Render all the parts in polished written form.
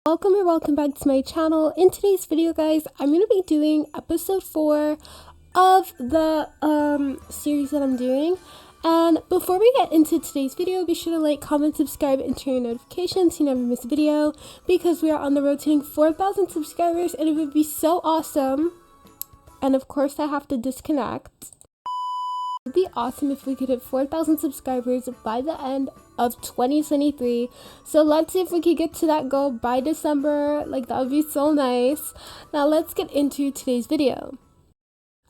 Welcome or welcome back to my channel. In today's video, guys, I'm going to be doing episode 4 of the series that I'm doing. And before we get into today's video, be sure to like, comment, subscribe, and turn your notifications so you never miss a video, because we are on the road to 4,000 subscribers and it would be so awesome. And of course, I have to disconnect. It would be awesome if we could hit 4,000 subscribers by the end of 2023. So let's see if we could get to that goal by December. Like, that would be so nice. Now let's get into today's video.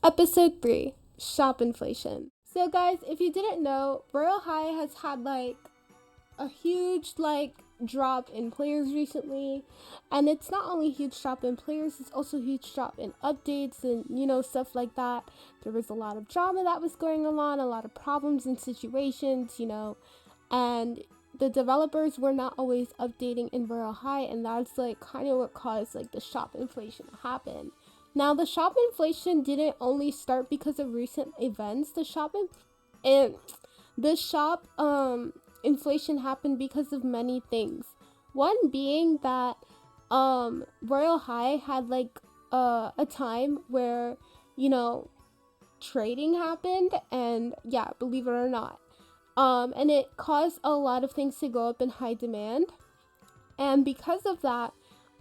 Episode 3, shop inflation. So guys, if you didn't know, Royale High has had like a huge drop in players recently, and it's not only a huge drop in players, it's also a huge drop in updates and stuff like that. There was a lot of drama that was going on, a lot of problems and situations, and the developers were not always updating in Royale High, and that's kind of what caused the shop inflation to happen. Now, the shop inflation didn't only start because of recent events. The shop inflation happened because of many things. One being that Royale High had a time where trading happened, and yeah, believe it or not, and it caused a lot of things to go up in high demand, and because of that,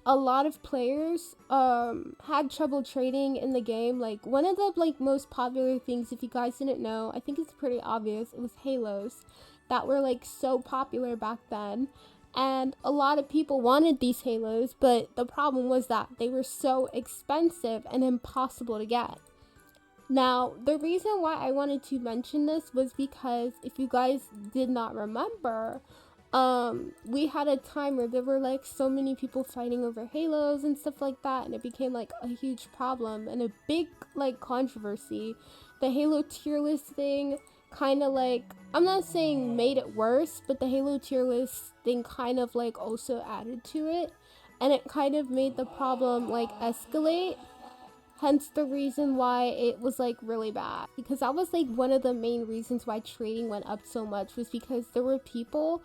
a lot of players had trouble trading in the game. One of the most popular things, if you guys didn't know, I think it's pretty obvious, it was halos that were so popular back then, and a lot of people wanted these halos, but the problem was that they were so expensive and impossible to get. Now, the reason why I wanted to mention this was because if you guys did not remember, we had a time where there were so many people fighting over halos and stuff like that, and it became a huge problem and a big controversy. The Halo tier list thing kind of I'm not saying made it worse, but the Halo tier list thing kind of also added to it, and it kind of made the problem escalate. Hence the reason why it was really bad, because that was one of the main reasons why trading went up so much, was because there were people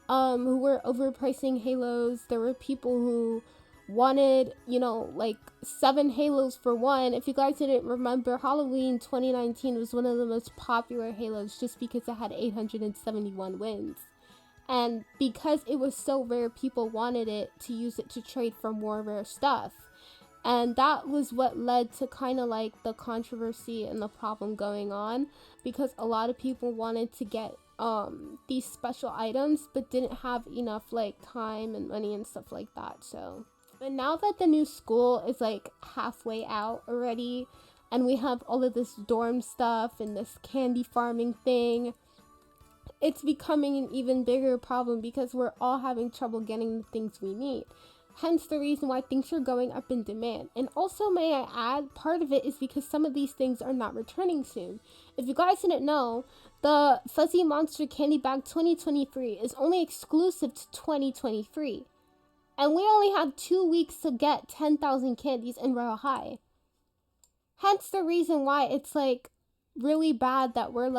who were overpricing halos. There were people who wanted 7 halos for one. If you guys didn't remember, Halloween 2019 was one of the most popular halos just because it had 871 wins, and because it was so rare, people wanted it to use it to trade for more rare stuff. And that was what led to kind of the controversy and the problem going on, because a lot of people wanted to get these special items but didn't have enough time and money and stuff like that. So, but now that the new school is halfway out already, and we have all of this dorm stuff and this candy farming thing, it's becoming an even bigger problem because we're all having trouble getting the things we need. Hence the reason why things are going up in demand. And also, may I add, part of it is because some of these things are not returning soon. If you guys didn't know, the Fuzzy Monster Candy Bag 2023 is only exclusive to 2023. And we only have 2 weeks to get 10,000 candies in Royale High. Hence the reason why it's really bad that we're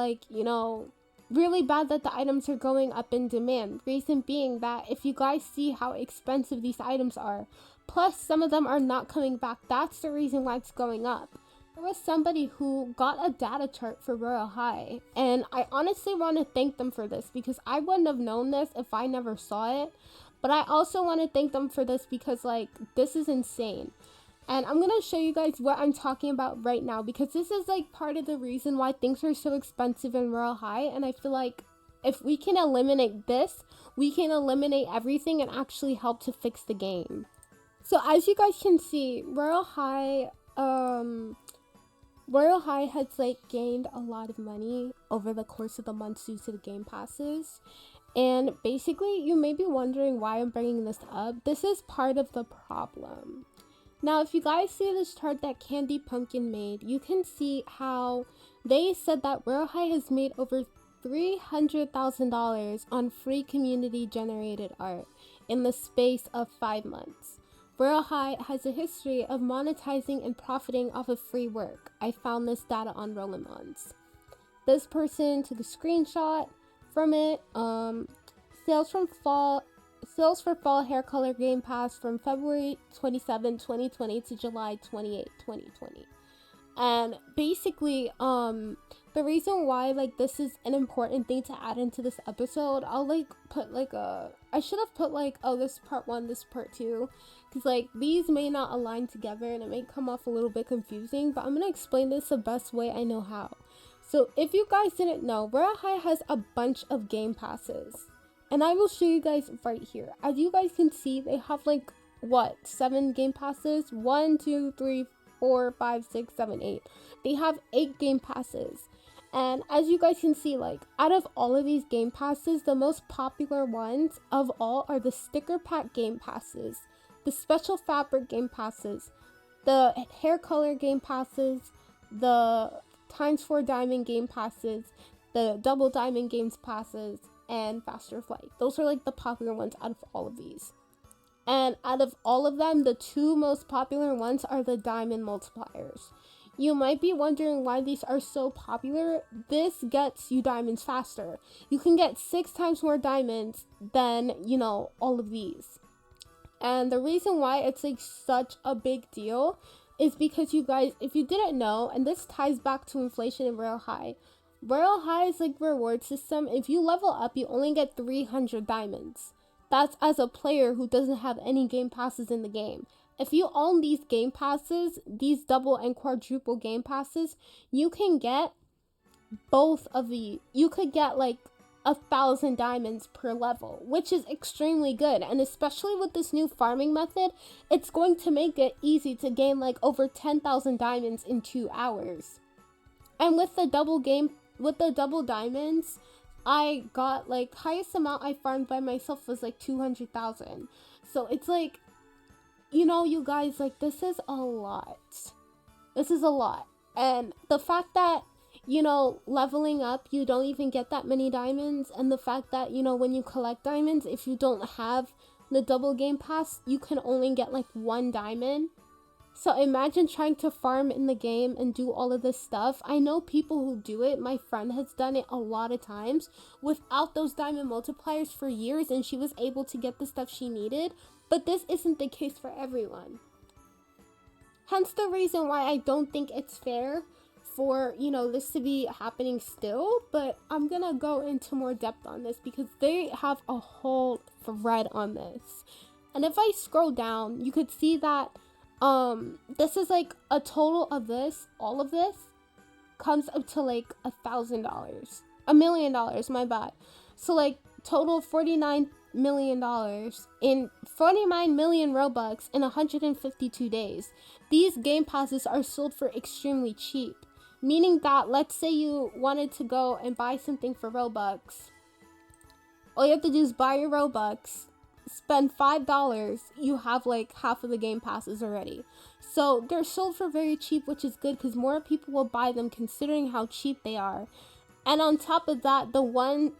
really bad that the items are going up in demand. Reason being that if you guys see how expensive these items are, plus some of them are not coming back, that's the reason why it's going up. There was somebody who got a data chart for Royale High, and I honestly want to thank them for this, because I wouldn't have known this if I never saw it. But I also want to thank them for this because this is insane. And I'm going to show you guys what I'm talking about right now, because this is part of the reason why things are so expensive in Royale High. And I feel if we can eliminate this, we can eliminate everything and actually help to fix the game. So as you guys can see, Royale High has gained a lot of money over the course of the months due to the game passes. And basically, you may be wondering why I'm bringing this up. This is part of the problem. Now, if you guys see this chart that Candy Pumpkin made, you can see how they said that Royale High has made over $300,000 on free community generated art in the space of 5 months. Royale High has a history of monetizing and profiting off of free work. I found this data on Rollimons. This person took a screenshot from it. Sales from fall sales for fall hair color game pass from February 27, 2020 to July 28, 2020. And basically, the reason why like this is an important thing to add into this episode, I'll like put like I should have put like, oh, this is part 1, this is part 2, because like these may not align together and it may come off a little bit confusing, but I'm gonna explain this the best way I know how. So if you guys didn't know, Royale High has a bunch of game passes, and I will show you guys right here. As you guys can see, they have like what, 7 game passes? 1, 2, 3, 4, 5, 6, 7, 8. They have 8 game passes. And as you guys can see, like out of all of these game passes, the most popular ones of all are the sticker pack game passes, the special fabric game passes, the hair color game passes, the ×4 diamond game passes, the double diamond games passes, and faster flight. Those are like the popular ones out of all of these. And out of all of them, the 2 most popular ones are the diamond multipliers. You might be wondering why these are so popular. This gets you diamonds faster. You can get 6 times more diamonds than, you know, all of these. And the reason why it's like such a big deal is because you guys, if you didn't know, and this ties back to inflation in Royale High. Royale High is like reward system. If you level up, you only get 300 diamonds. That's as a player who doesn't have any game passes in the game. If you own these game passes, these double and quadruple game passes, you can get both of these. You could get like 1,000 diamonds per level, which is extremely good. And especially with this new farming method, it's going to make it easy to gain like over 10,000 diamonds in 2 hours. And with the double diamonds, I got like highest amount I farmed by myself was like 200,000. So it's like, you know, you guys, like this is a lot. This is a lot. And the fact that, you know, leveling up, you don't even get that many diamonds. And the fact that, you know, when you collect diamonds, if you don't have the double game pass, you can only get like 1 diamond. So imagine trying to farm in the game and do all of this stuff. I know people who do it. My friend has done it a lot of times without those diamond multipliers for years, and she was able to get the stuff she needed. But this isn't the case for everyone. Hence the reason why I don't think it's fair for, you know, this to be happening still. But I'm gonna go into more depth on this because they have a whole thread on this. And if I scroll down, you could see that this is like a total of this, all of this comes up to like $1,000, $1 million, my bad. So like total $49 million in 49 million Robux in 152 days. These game passes are sold for extremely cheap, meaning that let's say you wanted to go and buy something for Robux, all you have to do is buy your Robux, spend $5, you have like half of the game passes already. So they're sold for very cheap, which is good because more people will buy them considering how cheap they are. And on top of that,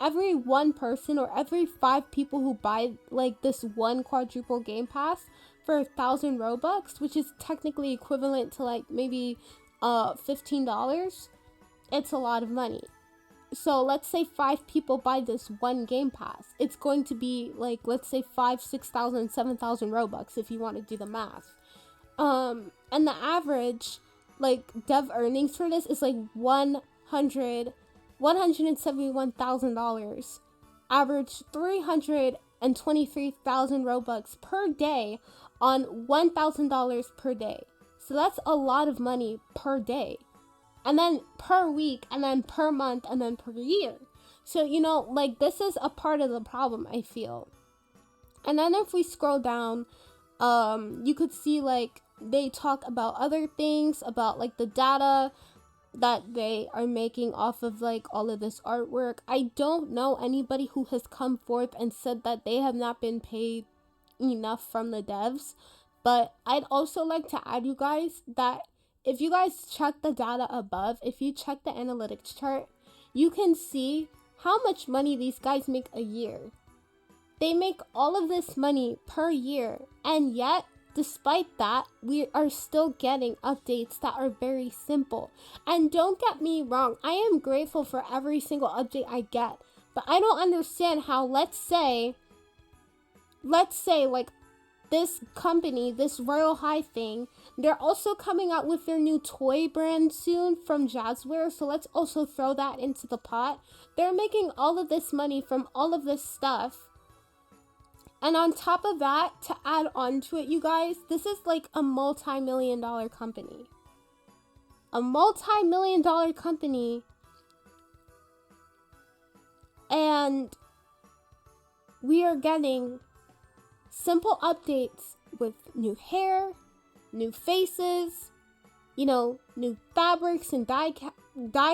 every one person or every 5 people who buy like this 1 quadruple game pass for 1,000 Robux, which is technically equivalent to like maybe $15, it's a lot of money. So let's say 5 people buy this 1 game pass. It's going to be like, let's say 5, 6,000, 7,000 Robux if you want to do the math. And the average like dev earnings for this is like $171,000. Average 323,000 Robux per day on $1,000 per day. So that's a lot of money per day. And then per week, and then per month, and then per year. So, you know, like this is a part of the problem, I feel. And then if we scroll down, you could see like they talk about other things, about like the data that they are making off of like all of this artwork. I don't know anybody who has come forth and said that they have not been paid enough from the devs. But I'd also like to add you guys that if you guys check the data above, if you check the analytics chart, you can see how much money these guys make a year. They make all of this money per year, and yet, despite that, we are still getting updates that are very simple. And don't get me wrong, I am grateful for every single update I get, but I don't understand how, let's say, let's say like this company, this Royale High thing, they're also coming out with their new toy brand soon from Jazzware, so let's also throw that into the pot. They're making all of this money from all of this stuff. And on top of that, to add on to it, you guys, this is like a multi-million-dollar company. A multi-million-dollar company. And we are getting simple updates with new hair, new faces, you know, new fabrics and dye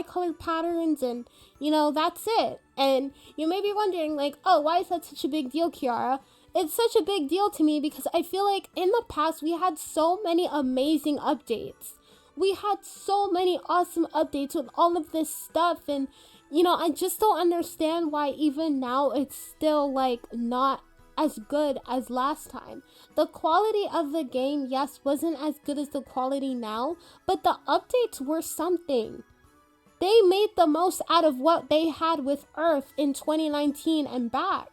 color patterns, and you know, that's it. And you may be wondering like, oh, why is that such a big deal, Kiara? It's such a big deal to me because I feel like in the past we had so many amazing updates. We had so many awesome updates with all of this stuff, and you know, I just don't understand why even now it's still like not as good as last time. The quality of the game, yes, wasn't as good as the quality now, but the updates were something. They made the most out of what they had with Earth in 2019 and back.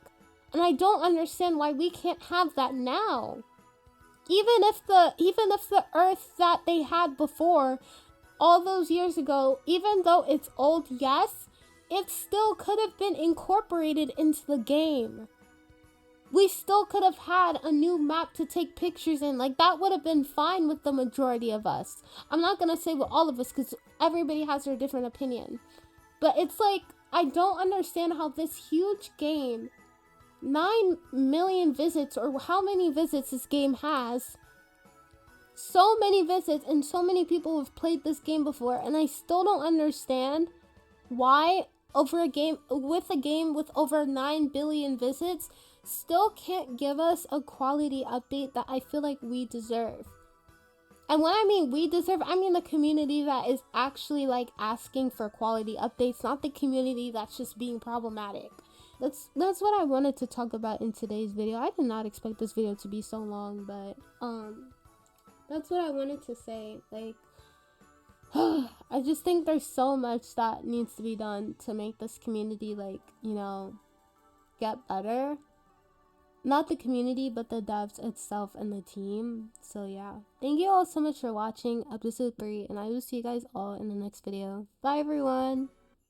And I don't understand why we can't have that now. Even if the Earth that they had before, all those years ago, even though it's old, yes, it still could have been incorporated into the game. We still could have had a new map to take pictures in. Like, that would have been fine with the majority of us. I'm not gonna say with all of us because everybody has their different opinion. But it's like, I don't understand how this huge game, 9 million visits, or how many visits this game has, so many visits and so many people have played this game before, and I still don't understand why a game with over 9 billion visits still can't give us a quality update that I feel like we deserve. And when I mean we deserve, I mean the community that is actually like asking for quality updates, not the community that's just being problematic. That's what I wanted to talk about in today's video. I did not expect this video to be so long, but that's what I wanted to say. Like, I just think there's so much that needs to be done to make this community, like, you know, get better. Not the community, but the devs itself and the team. So yeah, thank you all so much for watching episode 3, and I will see you guys all in the next video. Bye everyone.